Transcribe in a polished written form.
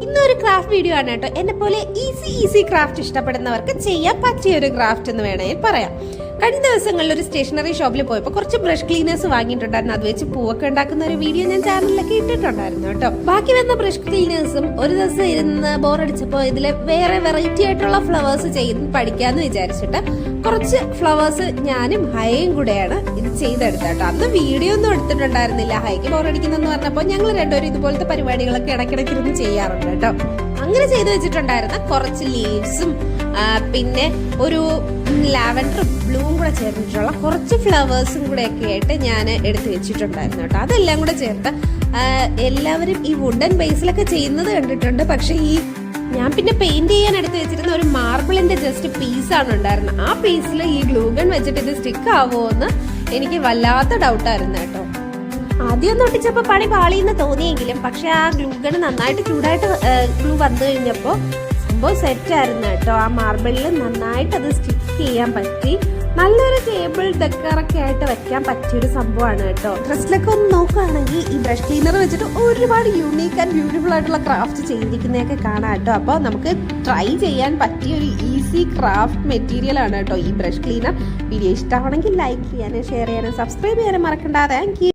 ഇന്നൊരു craft video ആണ് കേട്ടോ. എന്നെ പോലെ ഈസി ക്രാഫ്റ്റ് ഇഷ്ടപ്പെടുന്നവർക്ക് ചെയ്യാൻ പറ്റിയ ഒരു ക്രാഫ്റ്റ് എന്ന് വേണമെങ്കിൽ പറയാം. കഴിഞ്ഞ ദിവസങ്ങളിൽ ഒരു സ്റ്റേഷനറി ഷോപ്പിൽ പോയപ്പോൾ കുറച്ച് ബ്രഷ് ക്ലീനേഴ്സ് വാങ്ങിയിട്ടുണ്ടായിരുന്നു. അത് വെച്ച് പൂവൊക്കെ ഉണ്ടാക്കുന്ന ഒരു വീഡിയോ ഞാൻ ചാനലിലൊക്കെ ഇട്ടിട്ടുണ്ടായിരുന്നു കേട്ടോ. ബാക്കി വന്ന ബ്രഷ് ക്ലീനേഴ്സും ഒരു ദിവസം ഇരുന്ന് ബോറടിച്ചപ്പോൾ ഇതിലെ വേറെ വെറൈറ്റി ആയിട്ടുള്ള ഫ്ലവേഴ്സ് ചെയ്ത് പഠിക്കാന്ന് വിചാരിച്ചിട്ട് കുറച്ച് ഫ്ലവേഴ്സ് ഞാനും ഹയയും കൂടെയാണ് ഇത് ചെയ്തെടുത്തത് കേട്ടോ. അന്ന് വീഡിയോ ഒന്നും എടുത്തിട്ടുണ്ടായിരുന്നില്ല. ഹൈക്ക് ബോറടിക്കുന്നെന്ന് പറഞ്ഞപ്പോൾ ഞങ്ങൾ രണ്ടുപേരും ഇതുപോലത്തെ പരിപാടികളൊക്കെ ഇടയ്ക്കിടയ്ക്കിരുന്ന് ചെയ്യാറുണ്ട് കേട്ടോ. അങ്ങനെ ചെയ്തു വെച്ചിട്ടുണ്ടായിരുന്ന കുറച്ച് ലീവ്സും പിന്നെ ഒരു ലാവൻഡറും ബ്ലൂവും കൂടെ ചേർന്നിട്ടുള്ള കുറച്ച് ഫ്ലവേഴ്സും കൂടെ ഒക്കെ ആയിട്ട് ഞാൻ എടുത്തു വെച്ചിട്ടുണ്ടായിരുന്നു കേട്ടോ. അതെല്ലാം കൂടെ ചേർത്ത് എല്ലാവരും ഈ വുഡൻ ബേസിലൊക്കെ ചെയ്യുന്നത് കണ്ടിട്ടുണ്ട്. പക്ഷെ ഞാൻ പിന്നെ പെയിന്റ് ചെയ്യാൻ എടുത്ത് വെച്ചിരുന്ന ഒരു മാർബിളിന്റെ ജസ്റ്റ് പീസാണ് ഉണ്ടായിരുന്നത്. ആ പീസിൽ ഈ ഗ്ലൂഗൺ വെച്ചിട്ട് ഇത് സ്റ്റിക്ക് ആവുമോ എന്ന് എനിക്ക് വല്ലാത്ത ഡൗട്ടായിരുന്നു കേട്ടോ. ആദ്യം ഒന്ന് ഒട്ടിച്ചപ്പോൾ പണി പാളിയെന്ന് തോന്നിയെങ്കിലും പക്ഷെ ആ ഗ്ലൂഗൺ നന്നായിട്ട് ചൂടായിട്ട് ഗ്ലൂ വന്നു കഴിഞ്ഞപ്പോൾ സംഭവം സെറ്റായിരുന്നു കേട്ടോ. ആ മാർബിളിൽ നന്നായിട്ട് അത് സ്റ്റിക്ക് ചെയ്യാൻ പറ്റി. നല്ലൊരു ടേബിൾ ഡെക്കറൊക്കെ ആയിട്ട് വെക്കാൻ പറ്റിയൊരു സംഭവമാണ് കേട്ടോ. ഡ്രസ്സിലൊക്കെ ഒന്ന് നോക്കുകയാണെങ്കിൽ ഈ ബ്രഷ് ക്ലീനർ വെച്ചിട്ട് ഒരുപാട് യൂണീക്ക് ആൻഡ് ബ്യൂട്ടിഫുൾ ആയിട്ടുള്ള ക്രാഫ്റ്റ് ചെയ്തിരിക്കുന്നതൊക്കെ കാണാം കേട്ടോ. അപ്പോൾ നമുക്ക് ട്രൈ ചെയ്യാൻ പറ്റിയ ഒരു ഈസി ക്രാഫ്റ്റ് മെറ്റീരിയൽ ആണ് കേട്ടോ ഈ ബ്രഷ് ക്ലീനർ. വീഡിയോ ഇഷ്ടമാണെങ്കിൽ ലൈക്ക് ചെയ്യാനും ഷെയർ ചെയ്യാനും സബ്സ്ക്രൈബ് ചെയ്യാനും മറക്കണ്ട. Thank you.